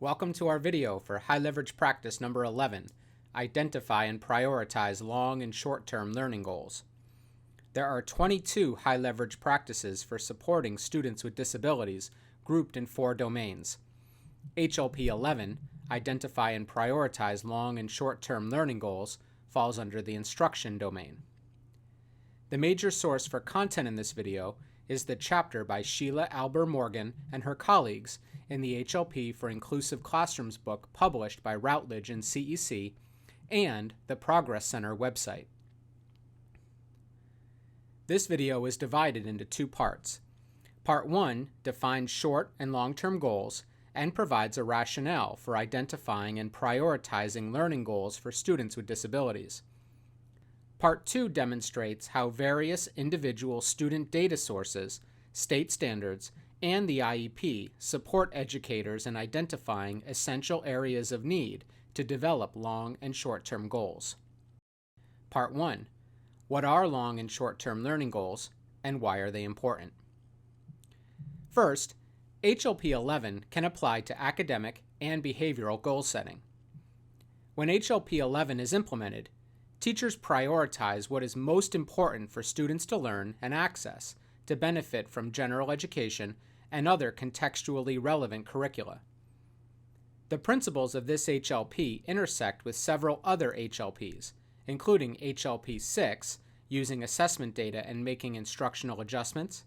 Welcome to our video for High Leverage Practice number 11, Identify and Prioritize Long and Short-Term Learning Goals. There are 22 high leverage practices for supporting students with disabilities grouped in 4 domains. HLP 11, Identify and Prioritize Long and Short-Term Learning Goals, falls under the Instruction domain. The major source for content in this video is the chapter by Sheila Albert Morgan and her colleagues in the HLP for Inclusive Classrooms book published by Routledge and CEC, and the Progress Center website. This video is divided into 2 parts. Part 1 defines short and long-term goals and provides a rationale for identifying and prioritizing learning goals for students with disabilities. Part 2 demonstrates how various individual student data sources, state standards, and the IEP support educators in identifying essential areas of need to develop long and short-term goals. Part 1. What are long and short-term learning goals, and why are they important? First, HLP 11 can apply to academic and behavioral goal setting. When HLP 11 is implemented, teachers prioritize what is most important for students to learn and access to benefit from general education and other contextually relevant curricula. The principles of this HLP intersect with several other HLPs, including HLP 6, using assessment data and making instructional adjustments,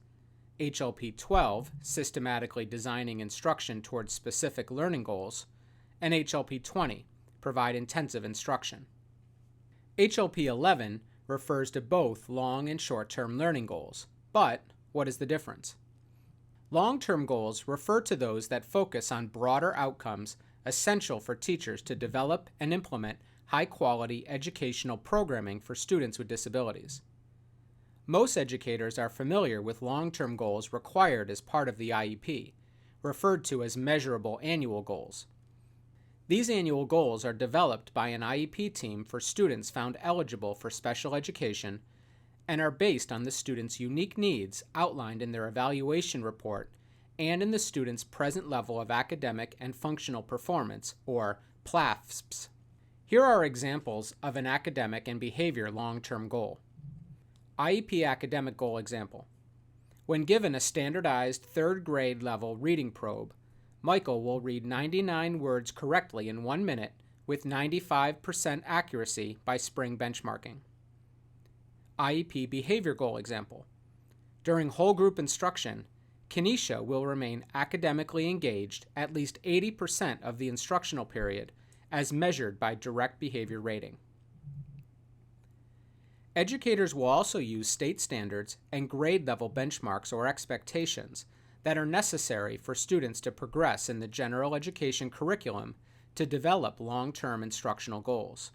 HLP 12, systematically designing instruction towards specific learning goals, and HLP 20, provide intensive instruction. HLP 11 refers to both long and short-term learning goals, but what is the difference? Long-term goals refer to those that focus on broader outcomes essential for teachers to develop and implement high-quality educational programming for students with disabilities. Most educators are familiar with long-term goals required as part of the IEP, referred to as measurable annual goals. These annual goals are developed by an IEP team for students found eligible for special education and are based on the student's unique needs outlined in their evaluation report and in the student's present level of academic and functional performance, or PLAFSPs. Here are examples of an academic and behavior long-term goal. IEP academic goal example. When given a standardized 3rd grade level reading probe, Michael will read 99 words correctly in 1 minute with 95% accuracy by spring benchmarking. IEP behavior goal example. During whole group instruction, Kenesha will remain academically engaged at least 80% of the instructional period as measured by direct behavior rating. Educators will also use state standards and grade level benchmarks or expectations that are necessary for students to progress in the general education curriculum to develop long-term instructional goals.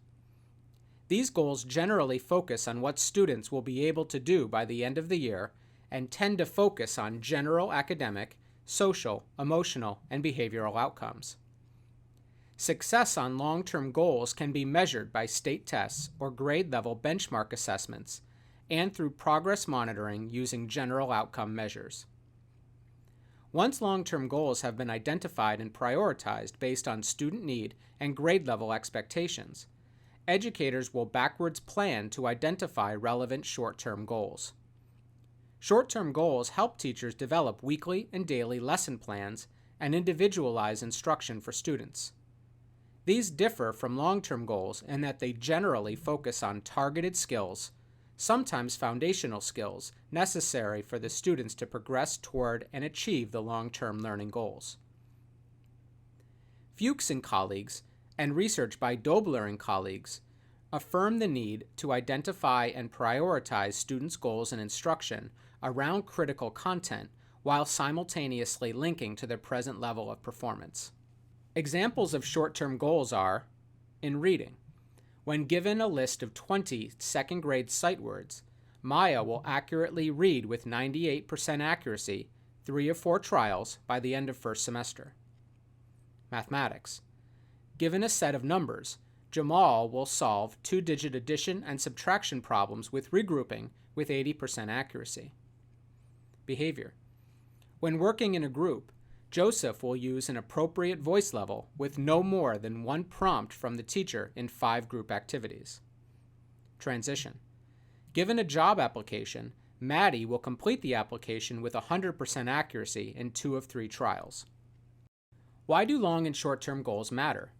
These goals generally focus on what students will be able to do by the end of the year and tend to focus on general academic, social, emotional, and behavioral outcomes. Success on long-term goals can be measured by state tests or grade-level benchmark assessments and through progress monitoring using general outcome measures. Once long-term goals have been identified and prioritized based on student need and grade-level expectations, educators will backwards plan to identify relevant short-term goals. Short-term goals help teachers develop weekly and daily lesson plans and individualize instruction for students. These differ from long-term goals in that they generally focus on targeted skills, sometimes foundational skills, necessary for the students to progress toward and achieve the long-term learning goals. Fuchs and colleagues, and research by Dobler and colleagues, affirm the need to identify and prioritize students' goals and instruction around critical content while simultaneously linking to their present level of performance. Examples of short-term goals are, in reading, when given a list of 20 second-grade sight words, Maya will accurately read with 98% accuracy 3 of 4 trials by the end of first semester. Mathematics. Given a set of numbers, Jamal will solve 2-digit addition and subtraction problems with regrouping with 80% accuracy. Behavior. When working in a group, Joseph will use an appropriate voice level with no more than 1 prompt from the teacher in 5 group activities. Transition. Given a job application, Maddie will complete the application with 100% accuracy in 2 of 3 trials. Why do long and short-term goals matter?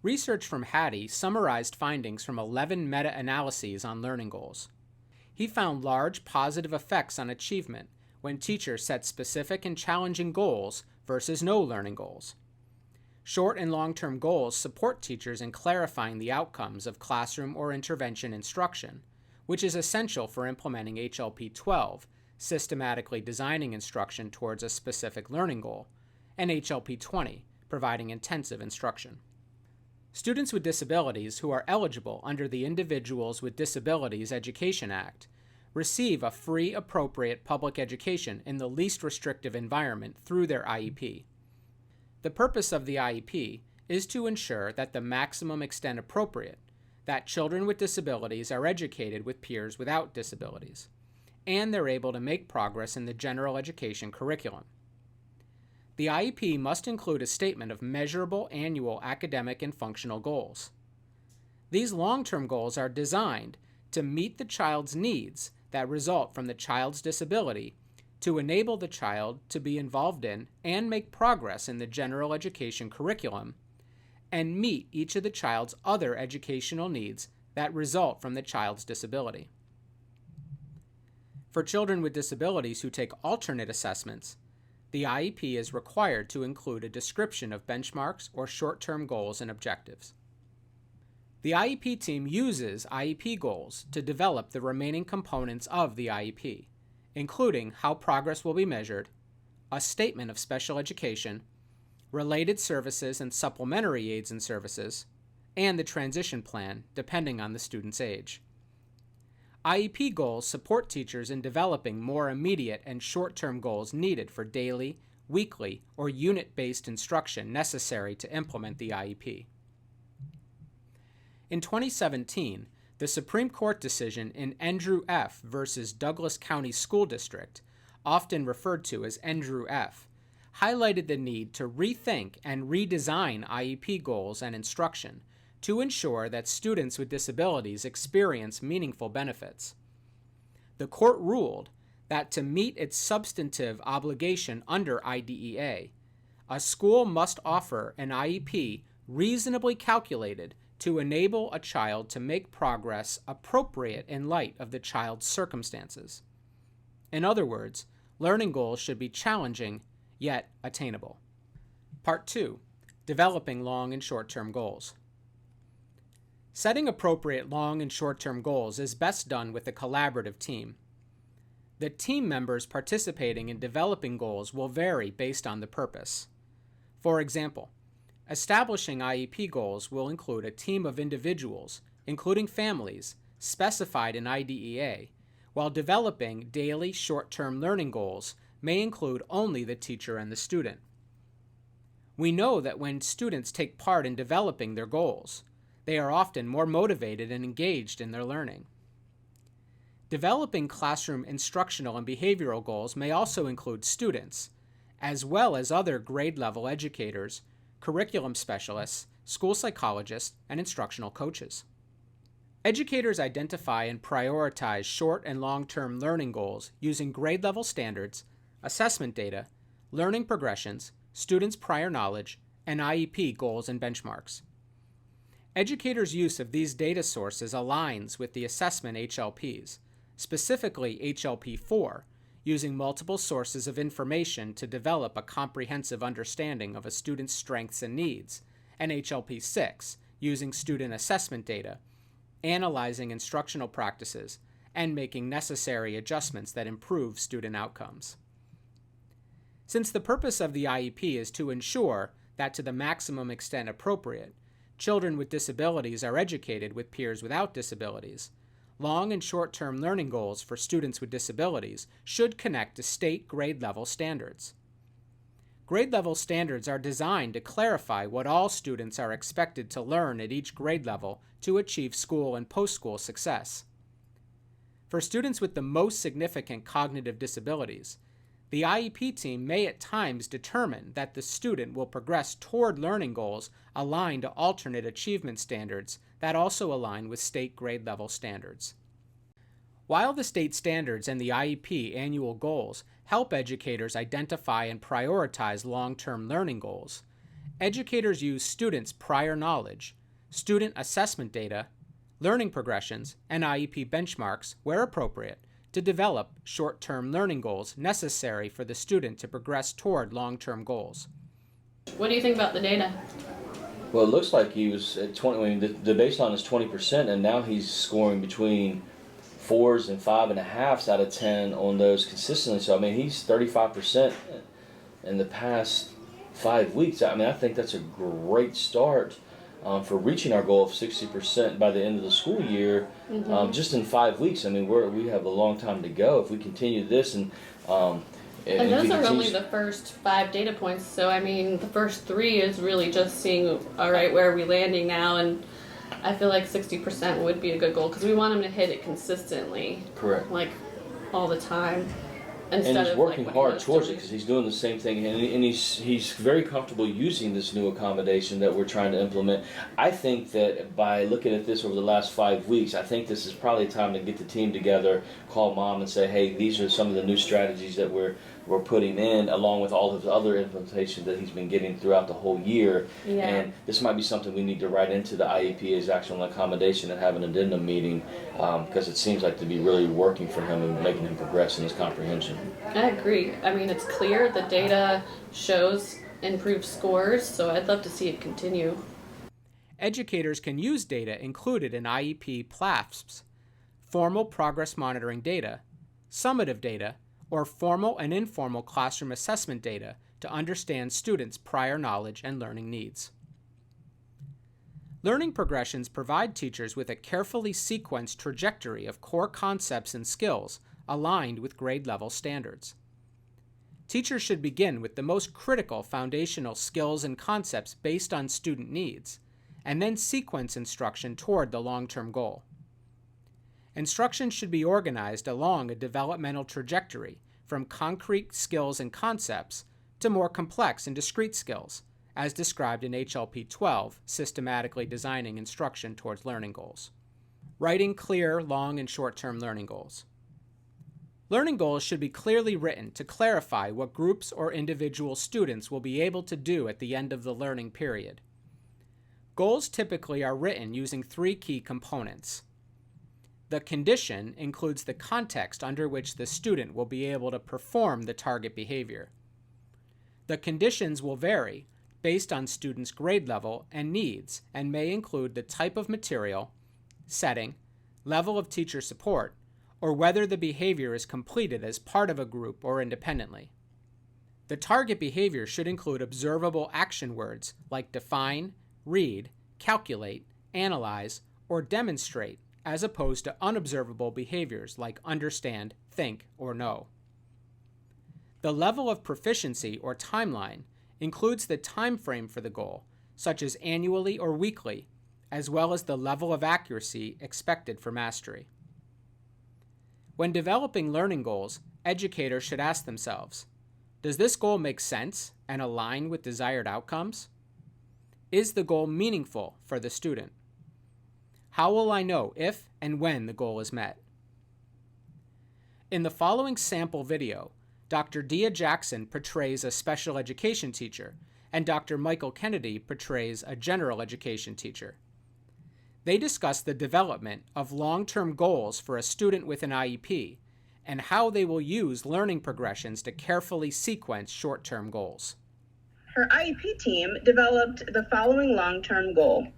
Research from Hattie summarized findings from 11 meta-analyses on learning goals. He found large positive effects on achievement when teachers set specific and challenging goals versus no learning goals. Short and long-term goals support teachers in clarifying the outcomes of classroom or intervention instruction, which is essential for implementing HLP 12, systematically designing instruction towards a specific learning goal, and HLP 20, providing intensive instruction. Students with disabilities who are eligible under the Individuals with Disabilities Education Act receive a free, appropriate public education in the least restrictive environment through their IEP. The purpose of the IEP is to ensure that the maximum extent appropriate, that children with disabilities are educated with peers without disabilities, and they're able to make progress in the general education curriculum. The IEP must include a statement of measurable annual academic and functional goals. These long-term goals are designed to meet the child's needs that result from the child's disability to enable the child to be involved in and make progress in the general education curriculum and meet each of the child's other educational needs that result from the child's disability. For children with disabilities who take alternate assessments, the IEP is required to include a description of benchmarks or short-term goals and objectives. The IEP team uses IEP goals to develop the remaining components of the IEP, including how progress will be measured, a statement of special education, related services and supplementary aids and services, and the transition plan, depending on the student's age. IEP goals support teachers in developing more immediate and short-term goals needed for daily, weekly, or unit-based instruction necessary to implement the IEP. In 2017, the Supreme Court decision in Andrew F. versus Douglas County School District, often referred to as Andrew F., highlighted the need to rethink and redesign IEP goals and instruction to ensure that students with disabilities experience meaningful benefits. The court ruled that to meet its substantive obligation under IDEA, a school must offer an IEP reasonably calculated to enable a child to make progress appropriate in light of the child's circumstances. In other words, learning goals should be challenging, yet attainable. Part 2. Developing long and short-term goals. Setting appropriate long and short-term goals is best done with a collaborative team. The team members participating in developing goals will vary based on the purpose. For example, establishing IEP goals will include a team of individuals, including families, specified in IDEA, while developing daily short-term learning goals may include only the teacher and the student. We know that when students take part in developing their goals, they are often more motivated and engaged in their learning. Developing classroom instructional and behavioral goals may also include students, as well as other grade-level educators, curriculum specialists, school psychologists, and instructional coaches. Educators identify and prioritize short and long-term learning goals using grade-level standards, assessment data, learning progressions, students' prior knowledge, and IEP goals and benchmarks. Educators' use of these data sources aligns with the assessment HLPs, specifically HLP 4, using multiple sources of information to develop a comprehensive understanding of a student's strengths and needs, and HLP 6, using student assessment data, analyzing instructional practices, and making necessary adjustments that improve student outcomes. Since the purpose of the IEP is to ensure that, to the maximum extent appropriate, children with disabilities are educated with peers without disabilities, long and short-term learning goals for students with disabilities should connect to state grade-level standards. Grade-level standards are designed to clarify what all students are expected to learn at each grade level to achieve school and post-school success. For students with the most significant cognitive disabilities, the IEP team may at times determine that the student will progress toward learning goals aligned to alternate achievement standards that also align with state grade level standards. While the state standards and the IEP annual goals help educators identify and prioritize long-term learning goals, educators use students' prior knowledge, student assessment data, learning progressions, and IEP benchmarks, where appropriate, to develop short-term learning goals necessary for the student to progress toward long-term goals. What do you think about the data? Well, it looks like he was at 20. I mean, the baseline is 20%, and now he's scoring between 4s and 5.5s out of 10 on those consistently. So, I mean, he's 35% in the past 5 weeks. I mean, I think that's a great start for reaching our goal of 60% by the end of the school year, just in 5 weeks. I mean, we have a long time to go if we continue this. And those are only the first 5 data points. So, I mean, the first 3 is really just seeing, all right, where are we landing now? And I feel like 60% would be a good goal because we want him to hit it consistently. Correct. Like all the time. And he's working hard towards it because he's doing the same thing, and he's very comfortable using this new accommodation that we're trying to implement. I think that by looking at this over the last 5 weeks, I think this is probably time to get the team together, call mom and say, hey, these are some of the new strategies that we're putting in, along with all of the other implementations that he's been getting throughout the whole year. Yeah. And this might be something we need to write into the IEP as actual accommodation and have an addendum meeting, because it seems like to be really working for him and making him progress in his comprehension. I agree. I mean, it's clear the data shows improved scores, so I'd love to see it continue. Educators can use data included in IEP PLAFs, formal progress monitoring data, summative data, or formal and informal classroom assessment data to understand students' prior knowledge and learning needs. Learning progressions provide teachers with a carefully sequenced trajectory of core concepts and skills aligned with grade-level standards. Teachers should begin with the most critical foundational skills and concepts based on student needs, and then sequence instruction toward the long-term goal. Instruction should be organized along a developmental trajectory from concrete skills and concepts to more complex and discrete skills, as described in HLP 12, Systematically Designing Instruction Towards Learning Goals. Writing clear long and short-term learning goals. Learning goals should be clearly written to clarify what groups or individual students will be able to do at the end of the learning period. Goals typically are written using 3 key components. The condition includes the context under which the student will be able to perform the target behavior. The conditions will vary based on students' grade level and needs and may include the type of material, setting, level of teacher support, or whether the behavior is completed as part of a group or independently. The target behavior should include observable action words like define, read, calculate, analyze, or demonstrate, as opposed to unobservable behaviors like understand, think, or know. The level of proficiency or timeline includes the time frame for the goal, such as annually or weekly, as well as the level of accuracy expected for mastery. When developing learning goals, educators should ask themselves, does this goal make sense and align with desired outcomes? Is the goal meaningful for the student? How will I know if and when the goal is met? In the following sample video, Dr. Dia Jackson portrays a special education teacher, and Dr. Michael Kennedy portrays a general education teacher. They discuss the development of long-term goals for a student with an IEP and how they will use learning progressions to carefully sequence short-term goals. Her IEP team developed the following long-term goal: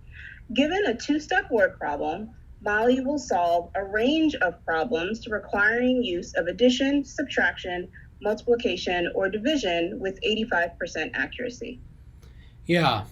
Given a two-step word problem, Molly will solve a range of problems requiring use of addition, subtraction, multiplication, or division with 85% accuracy. Yeah.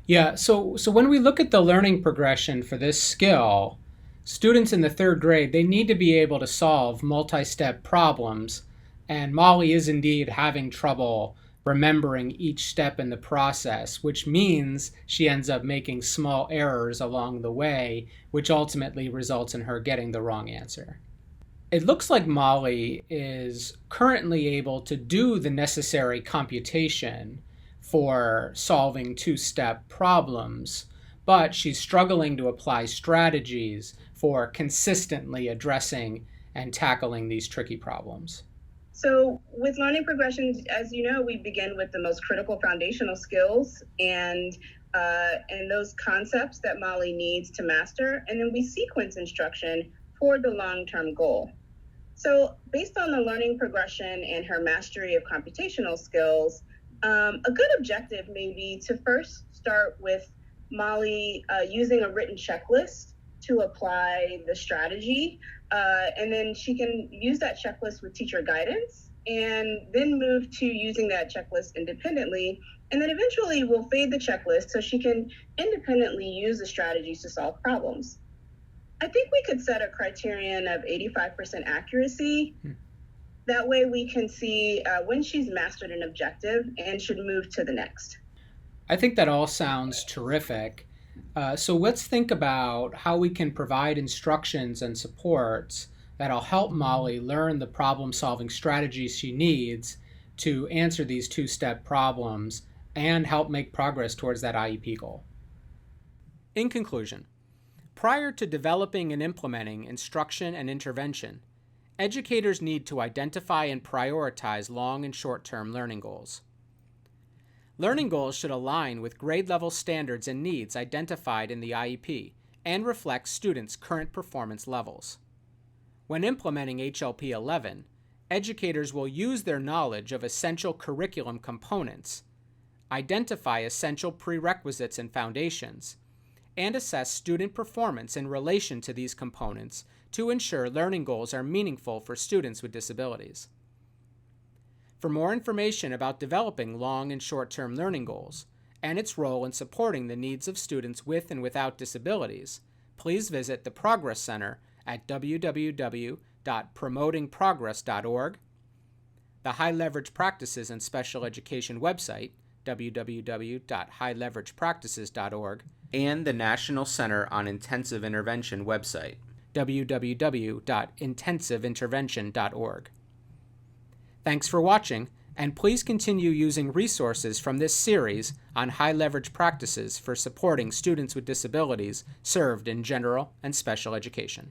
Yeah, so when we look at the learning progression for this skill, students in the third grade, they need to be able to solve multi-step problems, and Molly is indeed having trouble remembering each step in the process, which means she ends up making small errors along the way, which ultimately results in her getting the wrong answer. It looks like Molly is currently able to do the necessary computation for solving two-step problems, but she's struggling to apply strategies for consistently addressing and tackling these tricky problems. So with learning progressions, as you know, we begin with the most critical foundational skills and those concepts that Molly needs to master, and then we sequence instruction toward the long-term goal. So based on the learning progression and her mastery of computational skills, a good objective may be to first start with Molly using a written checklist to apply the strategy, and then she can use that checklist with teacher guidance, and then move to using that checklist independently, and then eventually we'll fade the checklist so she can independently use the strategies to solve problems. I think we could set a criterion of 85% accuracy. That way we can see when she's mastered an objective and should move to the next. I think that all sounds terrific. So let's think about how we can provide instructions and supports that'll help Molly learn the problem-solving strategies she needs to answer these two-step problems and help make progress towards that IEP goal. In conclusion, prior to developing and implementing instruction and intervention, educators need to identify and prioritize long and short-term learning goals. Learning goals should align with grade-level standards and needs identified in the IEP and reflect students' current performance levels. When implementing HLP 11, educators will use their knowledge of essential curriculum components, identify essential prerequisites and foundations, and assess student performance in relation to these components to ensure learning goals are meaningful for students with disabilities. For more information about developing long and short-term learning goals and its role in supporting the needs of students with and without disabilities, please visit the Progress Center at www.promotingprogress.org, the High Leverage Practices and Special Education website, www.highleveragepractices.org, and the National Center on Intensive Intervention website, www.intensiveintervention.org. Thanks for watching, and please continue using resources from this series on high leverage practices for supporting students with disabilities served in general and special education.